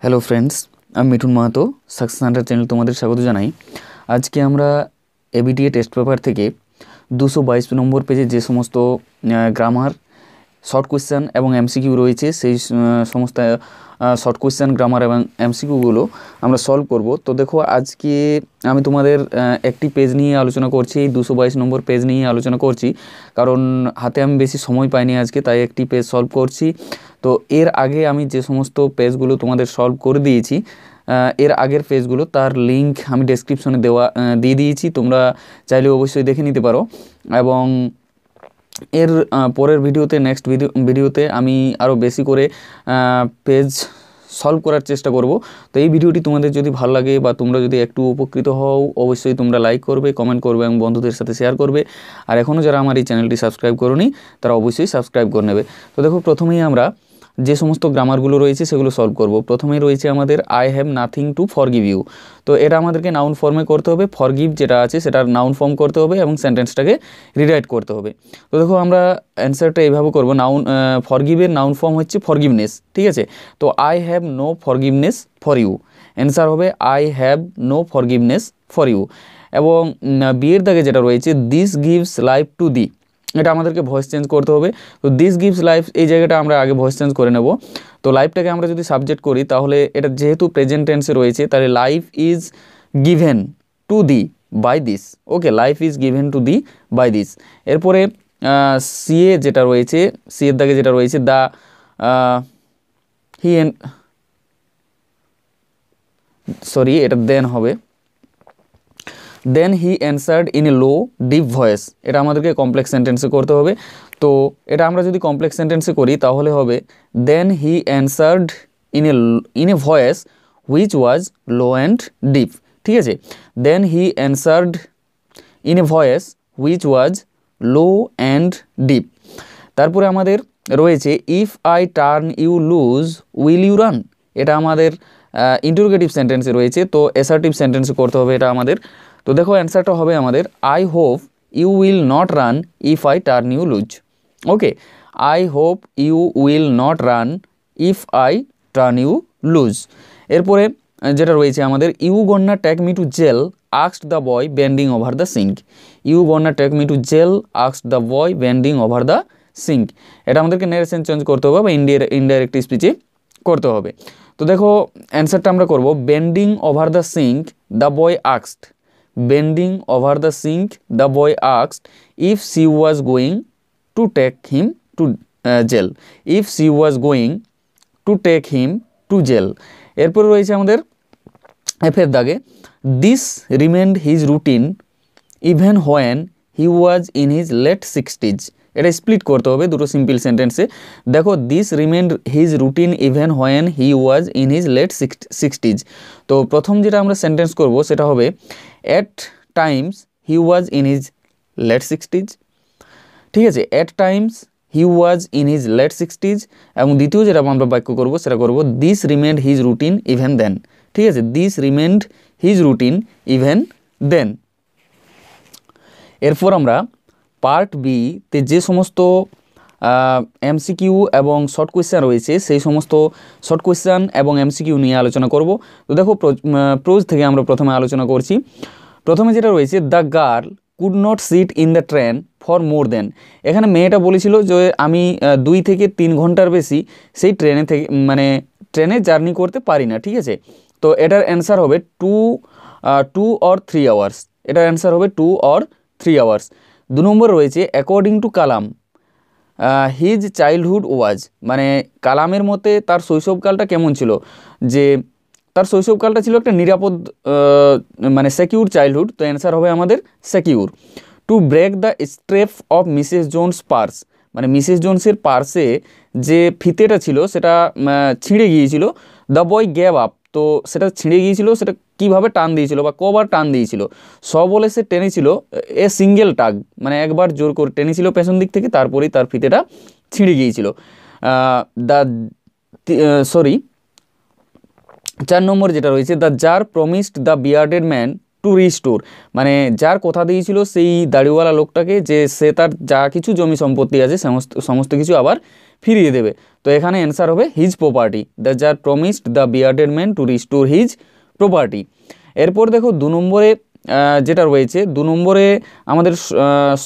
Hello friends, আমি Mithun Mahato, success Hunter channel তোমাদের স্বাগত জানাই। আজকে আমরা এবিটিএ টেস্ট পেপার থেকে 222 নম্বর পেজে যে সমস্ত গ্রামার, শর্ট কোয়েশ্চেন এবং এমসিকিউ রয়েছে সেই সমস্ত শর্ট কোয়েশ্চেন, গ্রামার এবং এমসিকিউগুলো আমরা সলভ করব। তো দেখো, আজকে আমি তোমাদের একটি পেজ নিয়ে আলোচনা করছি, এই 222 নম্বর পেজ নিয়ে আলোচনা করছি, কারণ হাতে আমি বেশি সময় পাইনি আজকে, তাই একটি পেজ সলভ করছি। তো এর আগে আমি যে সমস্ত পেজগুলো তোমাদের সলভ করে দিয়েছি, এর আগের পেজগুলো, তার লিঙ্ক আমি ডেসক্রিপশনে দিয়ে দিয়েছি, তোমরা চাইলে অবশ্যই দেখে নিতে পারো। এবং এর পরের ভিডিওতে, নেক্সট ভিডিওতে আমি আরও বেশি করে পেজ সলভ করার চেষ্টা করব। তো এই ভিডিওটি তোমাদের যদি ভালো লাগে বা তোমরা যদি একটু উপকৃত হও, অবশ্যই তোমরা লাইক করবে, কমেন্ট করবে এবং বন্ধুদের সাথে শেয়ার করবে। আর এখনও যারা আমার এই চ্যানেলটি সাবস্ক্রাইব করোনি তারা অবশ্যই সাবস্ক্রাইব করে নেবে। তো দেখো, প্রথমেই আমরা যে সমস্ত গ্রামারগুলো রয়েছে সেগুলো সলভ করব। প্রথমেই রয়েছে আমাদের I have nothing to forgive you. তো এটা আমাদেরকে নাউন ফর্মে করতে হবে, ফরগিভ যেটা আছে সেটার নাউন ফর্ম করতে হবে এবং সেন্টেন্সটাকে রিরাইট করতে হবে। তো দেখো, আমরা অ্যান্সারটা এইভাবে করব। ফরগিভের নাউন ফর্ম হচ্ছে ফরগিভনেস, ঠিক আছে? তো I have no forgiveness for you, answer হবে I have no forgiveness for you. এবং বিয়ের দাগে যেটা রয়েছে this gives life to the, এটা আমাদেরকে ভয়েস চেঞ্জ করতে হবে। তো দিস গিভস লাইফ, এই জায়গাটা আমরা আগে ভয়েস চেঞ্জ করে নেব। তো লাইফটাকে আমরা যদি সাবজেক্ট করি, তাহলে এটা যেহেতু প্রেজেন্ট টেন্সে রয়েছে, তাহলে life is given to thee by this. Okay, life is given to thee by this. এরপরে সিএ যেটা রয়েছে, সিএর দাগে যেটা রয়েছে দ্য হি এন্ড, সরি, এটা দেন হবে, then he answered in a low deep voice. এটা আমাদেরকে কমপ্লেক্স সেন্টেন্সে করতে হবে। তো এটা আমরা যদি কমপ্লেক্স সেন্টেন্সে করি তাহলে হবে then he answered in a voice which was low and deep, ঠিক আছে? Then he answered in a voice which was low and deep. তারপরে আমাদের রয়েছে if I turn you loose will you run. এটা আমাদের ইন্টারোগেটিভ সেন্টেন্সে রয়েছে, তো অ্যাসার্টিভ সেন্টেন্সে করতে হবে এটা আমাদের। তো দেখো, অ্যান্সারটা হবে আমাদের I hope you will not run if I turn you loose. Okay, I hope you will not run if I turn you loose. এরপরে যেটা রয়েছে আমাদের you gonna take me to jail asked the boy bending over the sink. You gonna take me to jail asked the boy bending over the sink. এটা আমাদেরকে narration change করতে হবে বা indirect স্পিচে করতে হবে। তো দেখো, অ্যান্সারটা আমরা করব bending over the sink the boy asked, bending over the sink the boy asked if she was going to take him to jail, if she was going to take him to jail. এরপরে রয়েছে আমাদের এফের দাগে this remained his routine even when he was in his late 60s। এটা split করতে হবে দুটো simple সেন্টেন্সে। দেখো, this remained his routine even when he was in his late 60s। তো প্রথম যেটা আমরা সেন্টেন্স করব সেটা হবে at times he was in his late 60s, ঠিক আছে? At times he was in his late 60s। এবং দ্বিতীয় যেটা আমরা বাক্য করব সেটা করব this remained his routine even then, ঠিক আছে? This remained his routine even then. এরপর আমরা পার্ট বিতে যে সমস্ত এমসিকিউ এবং শর্ট কোয়েশ্চেন রয়েছে সেই সমস্ত শর্ট কোয়েশ্চেন এবং এমসিকিউ নিয়ে আলোচনা করব। তো দেখো, প্রোজ থেকে আমরা প্রথমে আলোচনা করছি। প্রথমে যেটা রয়েছে the girl could not sit in the train for more than. এখানে মেয়েটা বলেছিল যে আমি 2 থেকে 3 ঘন্টার বেশি সেই ট্রেনে জার্নি করতে পারি না, ঠিক আছে? তো এটার অ্যান্সার হবে 2 or 3 আওয়ার্স। এটার অ্যান্সার হবে 2 or 3 আওয়ার্স। 2 নম্বর রয়েছে অ্যাকর্ডিং টু কালাম হিজ চাইল্ডহুড ওয়াজ, মানে কালামের মতে তার শৈশবকালটা কেমন ছিল, যে তার শৈশবকালটা ছিল একটা নিরাপদ, সিকিউর চাইল্ডহুড। তো অ্যান্সার হবে আমাদের secure. To break the strap of Mrs Jones purse, মানে মিসেস জোনসের পার্সে যে ফিতেটা ছিল সেটা ছিঁড়ে গিয়েছিল। দ্য বয় গ্যাভ আপ, তো সেটা ছিঁড়ে গিয়েছিল, সেটা কিভাবে টান দিয়েছিল বা কবার টান দিয়েছিল? বলে সে টেনেছিল এ সিঙ্গেল টাগ, মানে একবার জোর করে টেনেছিল পেছন দিক থেকে, তারপরেই তার ফিতেটা ছিঁড়ে গিয়েছিল। সরি, 4 নম্বর যেটা রয়েছে the tsar promised the bearded man to restore, মানে যার কথা দিয়েছিল সেই দাড়িওয়ালা লোকটাকে যে সে তার যা কিছু জমি সম্পত্তি আছে সমস্ত কিছু আবার ফিরিয়ে দেবে। তো এখানে অ্যান্সার হবে his property, the tsar promised the bearded man to restore his property. এরপর দেখো 2 নম্বরে যেটা রয়েছে, 2 নম্বরে আমাদের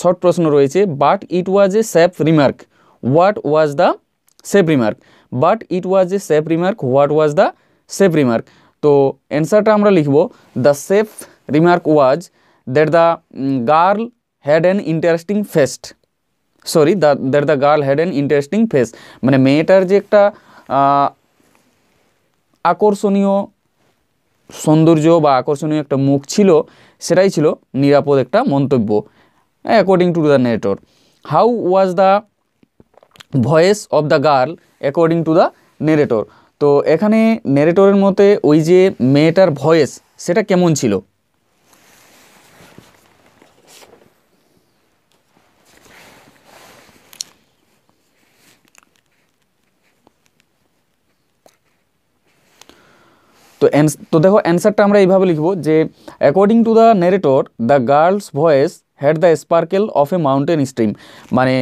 শর্ট প্রশ্ন রয়েছে, but it was a safe remark, what was the safe remark. But it was a safe remark, what was the safe remark. তো অ্যান্সারটা আমরা লিখব, the safe remark was that the girl had an interesting fest, sorry that the girl had an interesting face, মানে মেয়েটার যে একটা আকর্ষণীয় সৌন্দর্য বা আকর্ষণীয় একটা মুখ ছিল, সেটাই ছিল নিরাপদ একটা মন্তব্য, according to the narrator. How was the voice of the girl according to the narrator. তো এখানে নেরেটরের মতে ওই যে মেয়েটার ভয়েস সেটা কেমন ছিল। তো দেখো অ্যান্সারটা আমরা এইভাবে লিখব যে according to the narrator the girls voice had the sparkle of a mountain stream, মানে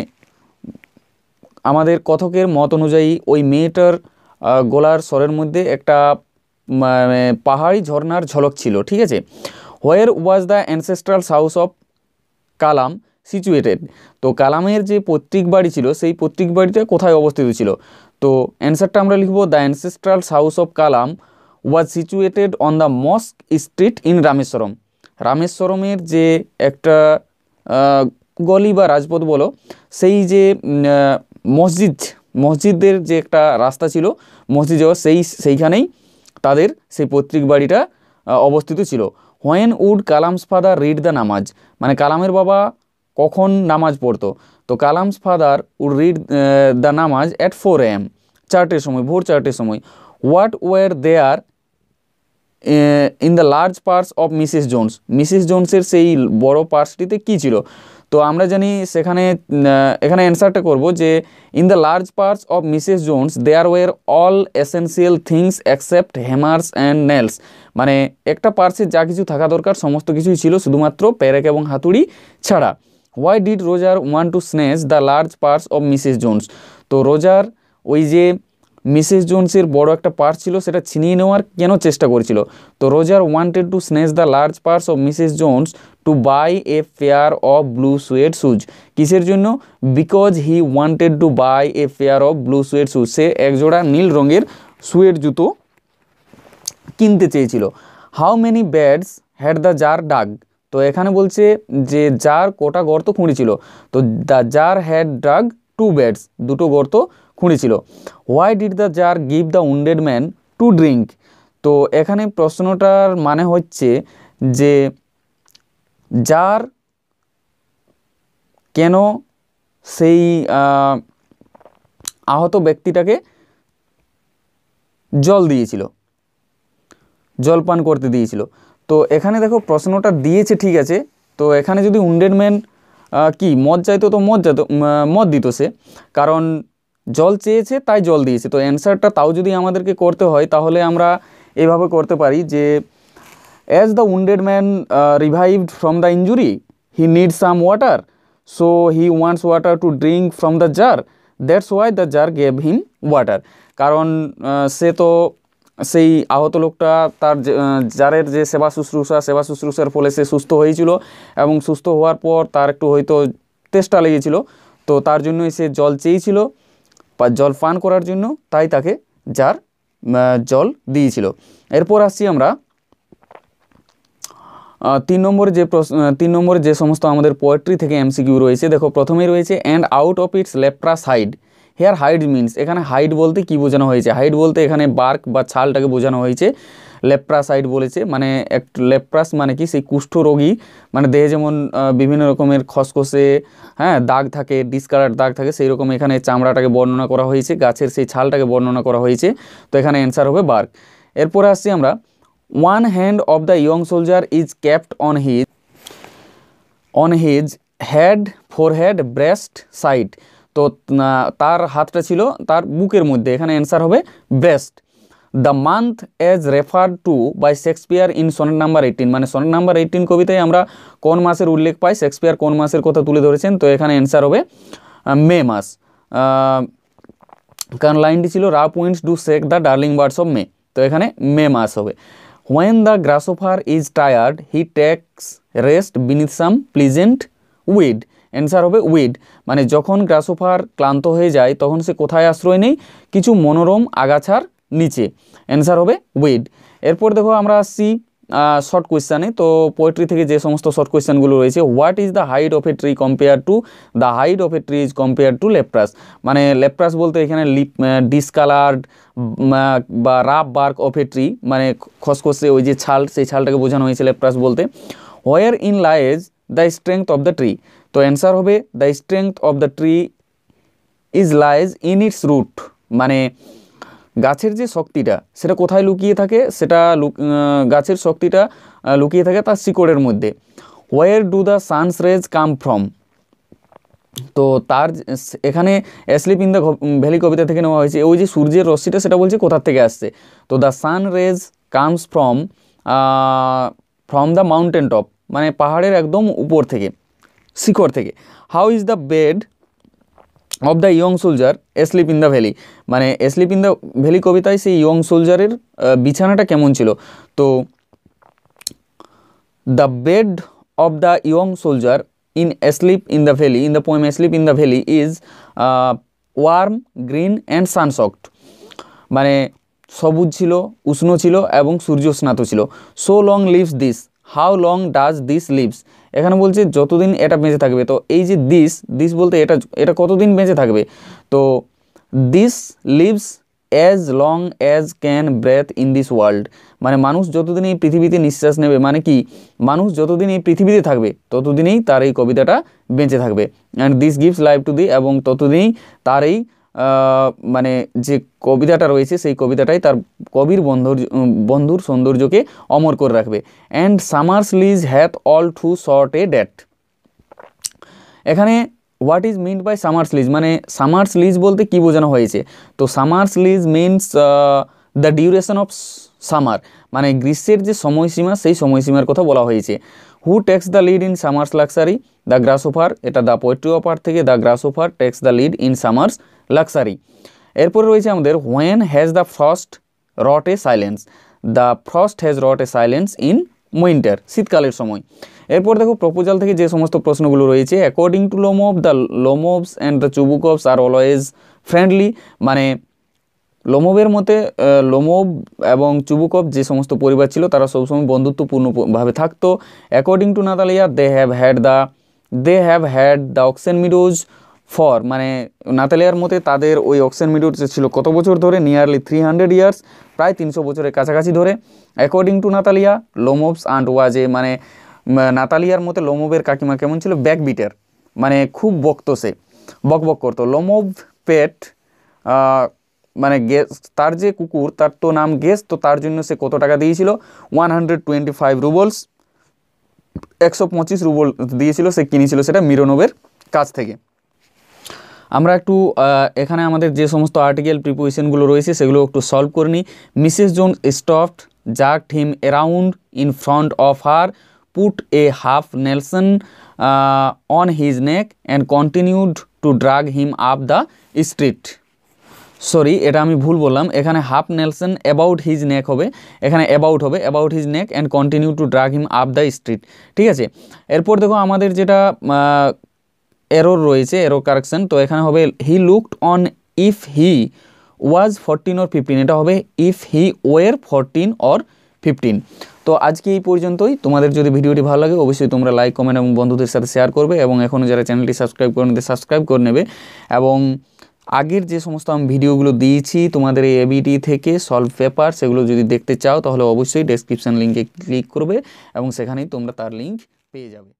আমাদের কথকের মত অনুযায়ী ওই মেয়েটার গলার স্বরের মধ্যে একটা মানে পাহাড়ি ঝর্ণার ঝলক ছিল, ঠিক আছে। Where was the ancestral house of Kalam situated, তো কালামের যে পৈতৃক বাড়ি ছিল সেই পৈতৃক বাড়িটা কোথায় অবস্থিত ছিল। তো অ্যান্সারটা আমরা লিখব, the ancestral house of Kalam was situated on the mosque street in Rameswaram. রামেশ্বরমের যে একটা গলি বা রাজপথ বলো, সেই যে মসজিদের যে একটা রাস্তা ছিল মসজিদ যাওয়ার, সেইখানেই তাদের সেই পৈতৃক বাড়িটা অবস্থিত ছিল। When would Kalam's father read the namaz, মানে কালামের বাবা কখন নামাজ পড়তো। তো Kalam's father would read the namaz at 4 AM, 4টের সময়, ভোর 4টের সময়। What were there in the large purse of Mrs Jones, Mrs জোন্সের সেই বড় পার্টসটিতে কী ছিল। তো আমরা জানি সেখানে এখানে অ্যান্সারটা করব যে in the large purse of Mrs Jones there were all essential things except hammers and nails, মানে একটা পার্টসে যা কিছু থাকা দরকার সমস্ত কিছুই ছিল, শুধুমাত্র পেরেক এবং হাতুড়ি ছাড়া। হোয়াই ডিড রোজার want to snatch the large purse of Mrs Jones, তো রোজার ওই যে মিসেস জোন্সের বড় একটা পার্ট ছিল সেটা ছিনিয়ে নেওয়ার কেন চেষ্টা করেছিল। তো Roger wanted to snatch the large purse of Mrs Jones to buy a pair of blue suede shoes, কিসের জন্য, because he wanted to buy a pair of blue suede shoes, সে একজোড়া নীল রঙের সুয়েড জুতো কিনতে চেয়েছিল। How many beds had the czar dug, তো এখানে বলছে যে জার কোটা গর্ত খুঁড়েছিল। তো the czar had dug 2 beds, 2টো গর্ত খুঁড়েছিল। Why did the jar give the wounded man to drink, তো এখানে প্রশ্নটার মানে হচ্ছে যে জার কেন সেই আহত ব্যক্তিটাকে জল দিয়েছিল, জল পান করতে দিয়েছিল। তো এখানে দেখো প্রশ্নটা দিয়েছে ঠিক আছে, তো এখানে যদি উন্ডেড ম্যান কি মদ চাইতো তো মদ দিত সে, কারণ জল চেয়েছে তাই জল দিয়েছে। তো অ্যান্সারটা তাও যদি আমাদেরকে করতে হয় তাহলে আমরা এভাবে করতে পারি যে as the wounded man revived from the injury he needs some water, so he wants water to drink from the tsar, that's why the tsar gave him water, কারণ সে তো সেই আহত লোকটা তার জারের যে সেবা শুশ্রূষার ফলে সে সুস্থ হয়েছিল, এবং সুস্থ হওয়ার পর তার একটু হয়তো তেষ্টা লেগেছিল, তো তার জন্যই সে জল চেয়েছিল জল পান করার জন্য, তাই তাকে জার জল দিয়েছিল। এরপর আসছি আমরা 3 নম্বরে যে সমস্ত আমাদের পোয়েট্রি থেকে এমসিকিউ রয়েছে। দেখো প্রথমেই রয়েছে and out of its leprous hide, here hide means, এখানে হাইড বলতে কি বোঝানো হয়েছে, হাইড বলতে এখানে বার্ক বা ছালটাকে বোঝানো হয়েছে, লেপ্রাস হাইড বলেছে মানে একটু লেপ্রাস মানে কি সেই কুষ্ঠরোগী, মানে দেহে যেমন বিভিন্ন রকমের খসখসে দাগ থাকে, ডিসকালার দাগ থাকে, সেই রকম এখানে চামড়াটাকে বর্ণনা করা হয়েছে, গাছের সেই ছালটাকে বর্ণনা করা হয়েছে। তো এখানে অ্যান্সার হবে বার্ক। এরপরে আসছি আমরা one hand of the young soldier is ক্যাপ্ট on his head forehead breast side, তো তার হাতটা ছিল তার বুকের মধ্যে, এখানে অ্যান্সার হবে breast. The month as referred to by Shakespeare in sonnet number 18, মানে সনেট নাম্বার 18 কবিতায় আমরা কোন মাসের উল্লেখ পাই, শেক্সপিয়ার কোন মাসের কথা তুলে ধরেছেন, তো এখানে অ্যান্সার হবে মে মাস। কারণ লাইনটি ছিল rough winds do shake the darling birds of May, তো এখানে মে মাস হবে। When the grasshopper is tired he takes rest beneath some pleasant weed, answer হবে উইড, মানে যখন গ্রাসহোপার ক্লান্ত হয়ে যায় তখন সে কোথায় আশ্রয় নেই, কিছু মনোরম আগাছার নিচে, অ্যান্সার হবে উইড। এরপর দেখো আমরা আসছি শর্ট কোয়েশ্চানে। তো পোয়েট্রি থেকে যে সমস্ত শর্ট কোয়েশ্চানগুলো রয়েছে, what is the height of a tree compare to the height of a tree is compare to leprous, মানে লেপ্রাস বলতে এখানে ডিসকালার্ড বা rough bark of a tree, মানে খসখসে ওই যে ছাল, সেই ছালটাকে বোঝানো হয়েছে লেপ্রাস বলতে। Wherein lies the strength of the tree, তো অ্যান্সার হবে the strength of the tree is lies in its root, মানে গাছের যে শক্তিটা সেটা কোথায় লুকিয়ে থাকে, সেটা গাছের শক্তিটা লুকিয়ে থাকে তার শিকড়ের মধ্যে। Where do the sun's rays come from, তো তার এখানে অ্যাসলিপ ইন দ্য ভ্যালি কবিতা থেকে নেওয়া হয়েছে, ওই যে সূর্যের রশ্মিটা সেটা বলছে কোথার থেকে আসছে, তো the sun rays comes from the mountain top, মানে পাহাড়ের একদম উপর থেকে, শিখর থেকে। How is the bed of the young soldier asleep in the valley, মানে এসলিপ ইন দ্য ভ্যালি কবিতায় সেই ইয়ং সোলজারের বিছানাটা কেমন ছিল, তো the bed of the young soldier in asleep in the valley, in the poem asleep in the valley is warm green and sunsoaked, মানে সবুজ ছিল, উষ্ণ ছিল এবং সূর্যস্নাত ছিল। So long lives this, how long does this lives, এখানে বলছে যতদিন এটা বেঁচে থাকবে, তো এই যে দিস বলতে এটা কতদিন বেঁচে থাকবে, তো this lives as long as can breathe in this world, মানে মানুষ যতদিন এই পৃথিবীতে নিঃশ্বাস নেবে, মানে কি মানুষ যতদিন এই পৃথিবীতে থাকবে ততদিনেই তার এই কবিতাটা বেঁচে থাকবে। And this gives life to দি, এবং ততদিনেই তার এই মানে যে কবিতাটা রয়েছে সেই কবিতাটাই তার কবির বন্ধুর সৌন্দর্যকে অমর করে রাখবে। And summer's lease hath all too short a date, এখানে what is meant by summer's lease, মানে সামার্স লিজ বলতে কি বোঝানো হয়েছে, তো summer's lease means the duration of summer, মানে গ্রীষ্মের যে সময়সীমা সেই সময়সীমার কথা বলা হয়েছে। Who takes the lead in summer's luxury, the grasshopper, এটা দ্য পোয়েট্রি অফ আর্থ থেকে, the grasshopper takes the lead in summer's luxury. এরপরে রয়েছে আমাদের when has the frost wrought a silence, the frost has wrought a silence in winter, শীতকালের সময়। এরপর দেখো proposal থেকে যে সমস্ত প্রশ্নগুলো রয়েছে, according to Lomov the Lomovs and the Chubukovs are always friendly, মানে লোমোভের মতে লোমোভ এবং চুবুকভ যে সমস্ত পরিবার ছিল তারা সবসময় বন্ধুত্বপূর্ণভাবে থাকতো। According to Natalia they have had the oxen meadows for, মানে নাতালিয়ার মতে তাদের ওই অক্সেন মিডোজ ছিল কত বছর ধরে, নিয়ারলি 300 ইয়ার্স, প্রায় 300 বছরের কাছাকাছি ধরে। According to Natalia Lomov's aunt was a, মানে নাতালিয়ার মতে লোমোভের কাকিমা কেমন ছিল, ব্যাকবিটার, মানে খুব বকতো, সে বকবক করতো। লোমোভ পেট, মানে তার যে কুকুর তার তো নাম গেস, তো তার জন্য সে কত টাকা দিয়েছিল, 125 রুবলস, 125 রুবল দিয়েছিল, সে কিনেছিল সেটা মিরোনোভের কাছ থেকে। আমরা একটু এখানে আমাদের যে সমস্ত আর্টিকেল প্রিপোজিশনগুলো রয়েছে সেগুলো একটু সলভ করে নিই। Mrs Jones stopped, jerked him around in front of her, put a half nelson on his neck and continued to drag him up the street, sorry এটা আমি ভুল বললাম, এখানে half nelson about his neck হবে, এখানে about হবে, about his neck and continue to drag him up the street, ঠিক আছে। এরপর দেখো আমাদের যেটা এরর রয়েছে, এরর কারেকশন, তো এখানে হবে he looked on if he was 14 or 15, এটা হবে ইফ হি ওয়ার 14 or 15। তো আজকে এই পর্যন্তই। তোমাদের যদি ভিডিওটি ভালো লাগে অবশ্যই তোমরা লাইক, কমেন্ট এবং বন্ধুদের সাথে শেয়ার করবে, এবং এখনও যারা চ্যানেলটি সাবস্ক্রাইব করে নিতে সাবস্ক্রাইব করে নেবে। এবং আগের যে সমস্ত আমি ভিডিওগুলো দিয়েছি তোমাদের এই এবিটি থেকে সলভ পেপার, সেগুলো যদি দেখতে চাও তাহলে অবশ্যই ডেসক্রিপশন লিঙ্কে ক্লিক করবে এবং সেখানেই তোমরা তার লিঙ্ক পেয়ে যাবে।